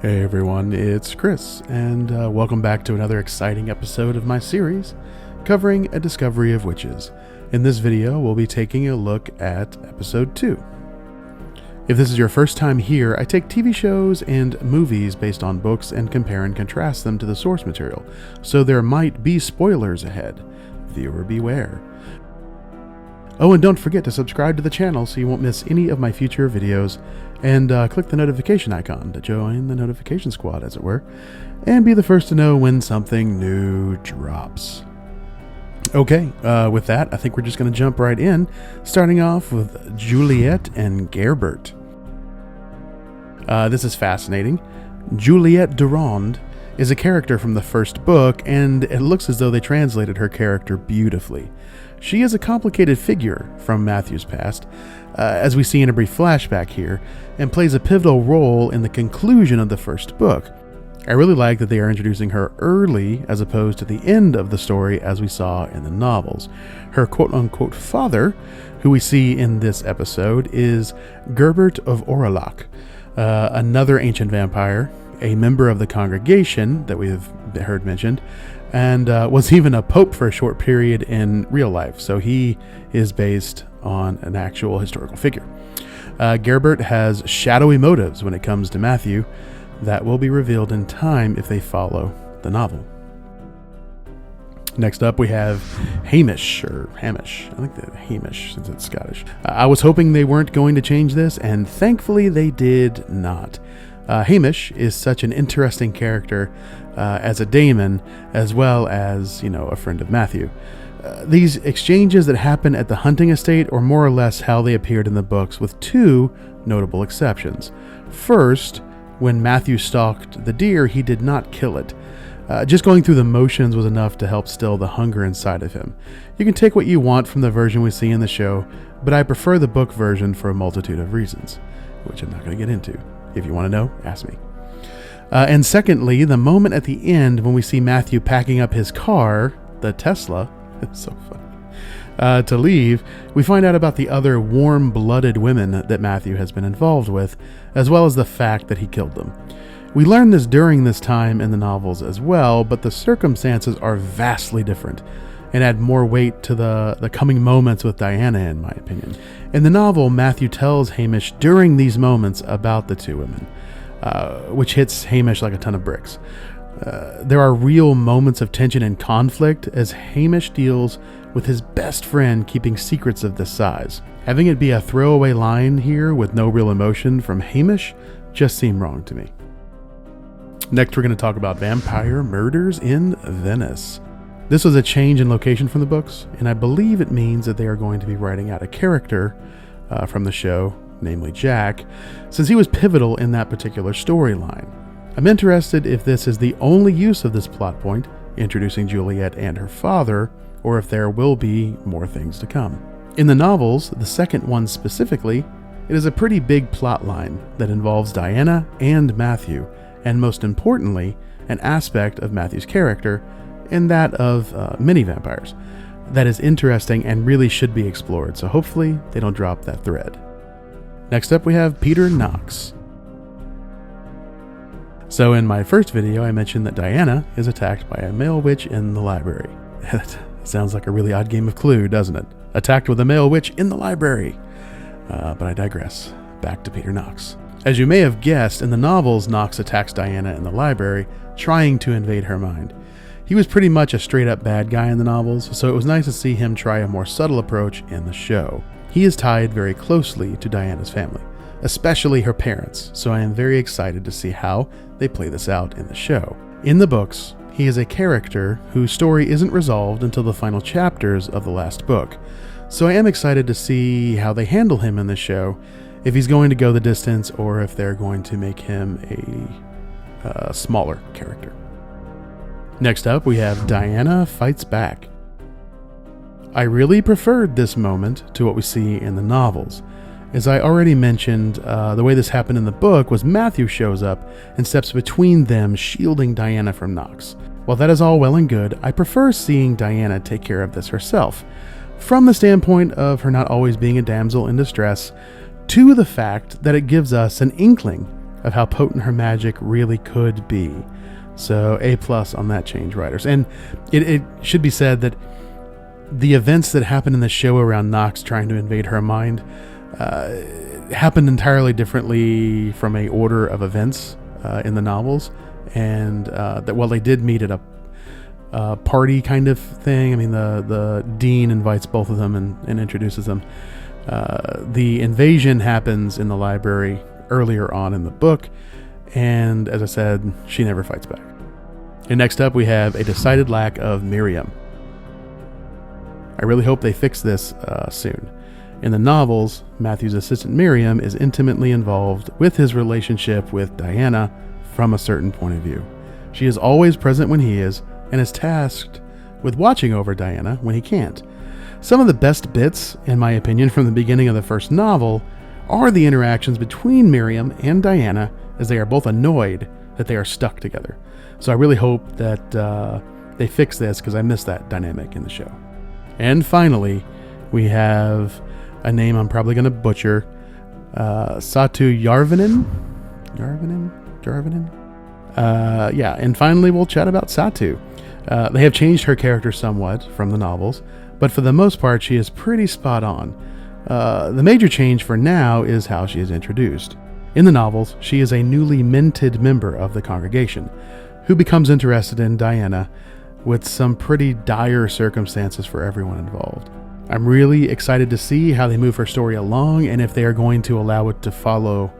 Hey everyone, it's Chris, and welcome back to another exciting episode of my series covering A Discovery of Witches. In this video, we'll be taking a look at episode 2. If this is your first time here, I take TV shows and movies based on books and compare and contrast them to the source material, so there might be spoilers ahead. Viewer beware. Oh, and don't forget to subscribe to the channel so you won't miss any of my future videos, and click the notification icon to join the notification squad, as it were, and be the first to know when something new drops. Okay, with that, I think we're just going to jump right in, starting off with Juliet and Gerbert. This is fascinating. Juliet Gerbert is a character from the first book, and it looks as though they translated her character beautifully. She is a complicated figure from Matthew's past, as we see in a brief flashback here, and plays a pivotal role in the conclusion of the first book. I really like that they are introducing her early as opposed to the end of the story as we saw in the novels. Her quote-unquote father, who we see in this episode, is Gerbert of Aurillac, another ancient vampire, a member of the congregation that we have heard mentioned, and was even a pope for a short period in real life, so he is based on an actual historical figure. Gerbert has shadowy motives when it comes to Matthew that will be revealed in time if they follow the novel. Next up, we have Hamish, or Hamish. I think that Hamish, since it's Scottish. I was hoping they weren't going to change this, and thankfully they did not. Hamish is such an interesting character as a daemon, as well as, a friend of Matthew. These exchanges that happen at the hunting estate are more or less how they appeared in the books, with two notable exceptions. First, when Matthew stalked the deer, he did not kill it. Just going through the motions was enough to help still the hunger inside of him. You can take what you want from the version we see in the show, but I prefer the book version for a multitude of reasons, which I'm not going to get into. If you want to know, ask me. And secondly, the moment at the end when we see Matthew packing up his car, the Tesla, it's so funny, to leave, we find out about the other warm-blooded women that Matthew has been involved with, as well as the fact that he killed them. We learn this during this time in the novels as well, but the circumstances are vastly different and add more weight to the coming moments with Diana, in my opinion. In the novel, Matthew tells Hamish during these moments about the two women, which hits Hamish like a ton of bricks. There are real moments of tension and conflict as Hamish deals with his best friend keeping secrets of this size. Having it be a throwaway line here with no real emotion from Hamish just seemed wrong to me. Next, we're going to talk about vampire murders in Venice. This was a change in location from the books, and I believe it means that they are going to be writing out a character from the show, namely Jack, since he was pivotal in that particular storyline. I'm interested if this is the only use of this plot point, introducing Juliet and her father, or if there will be more things to come. In the novels, the second one specifically, it is a pretty big plot line that involves Diana and Matthew, and most importantly, an aspect of Matthew's character, and that of many vampires, that is interesting and really should be explored, so hopefully they don't drop that thread. Next up, we have Peter Knox. So in my first video, I mentioned that Diana is attacked by a male witch in the library. That sounds like a really odd game of Clue, doesn't it? Attacked with a male witch in the library. But I digress. Back to Peter Knox. As you may have guessed, in the novels, Knox attacks Diana in the library, trying to invade her mind. He was pretty much a straight-up bad guy in the novels, so it was nice to see him try a more subtle approach in the show. He is tied very closely to Diana's family, especially her parents, so I am very excited to see how they play this out in the show. In the books, he is a character whose story isn't resolved until the final chapters of the last book, so I am excited to see how they handle him in the show, if he's going to go the distance or if they're going to make him a smaller character. Next up, we have Diana Fights Back. I really preferred this moment to what we see in the novels. As I already mentioned, the way this happened in the book was Matthew shows up and steps between them, shielding Diana from Knox. While that is all well and good, I prefer seeing Diana take care of this herself, from the standpoint of her not always being a damsel in distress, to the fact that it gives us an inkling of how potent her magic really could be. So A+ on that change, writers. And it should be said that the events that happened in the show around Knox trying to invade her mind happened entirely differently from a order of events in the novels. And that while they did meet at a party kind of thing, I mean, the dean invites both of them and introduces them. The invasion happens in the library earlier on in the book, and as I said, she never fights back. And next up, we have a decided lack of Miriam. I really hope they fix this soon. In the novels, Matthew's assistant Miriam is intimately involved with his relationship with Diana from a certain point of view. She is always present when he is, and is tasked with watching over Diana when he can't. Some of the best bits, in my opinion, from the beginning of the first novel are the interactions between Miriam and Diana, as they are both annoyed that they are stuck together. So I really hope that they fix this, because I miss that dynamic in the show. And finally, we have a name I'm probably going to butcher, Satu Yarvanen? Yeah, and finally we'll chat about Satu. They have changed her character somewhat from the novels, but for the most part she is pretty spot on. The major change for now is how she is introduced. In the novels, she is a newly minted member of the congregation, who becomes interested in Diana with some pretty dire circumstances for everyone involved. I'm really excited to see how they move her story along, and if they are going to allow it to follow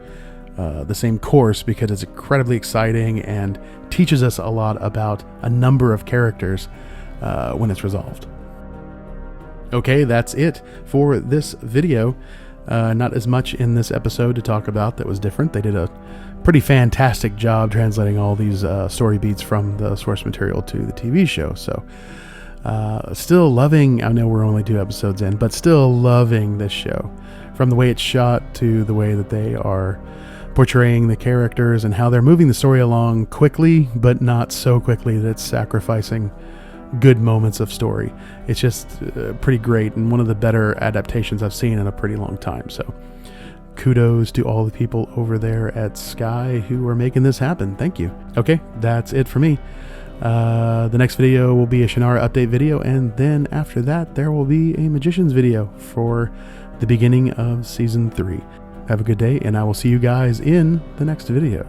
the same course, because it's incredibly exciting and teaches us a lot about a number of characters when it's resolved. Okay, that's it for this video. Not as much in this episode to talk about that was different. They did a pretty fantastic job translating all these story beats from the source material to the TV show. So still loving, I know we're only 2 episodes in, but still loving this show. From the way it's shot to the way that they are portraying the characters and how they're moving the story along quickly, but not so quickly that it's sacrificing good moments of story. It's just pretty great, and one of the better adaptations I've seen in a pretty long time. So kudos to all the people over there at Sky who are making this happen. Thank you. Okay, that's it for me. The next video will be a Shannara update video, and then after that there will be a Magician's video for the beginning of season 3. Have a good day, and I will see you guys in the next video.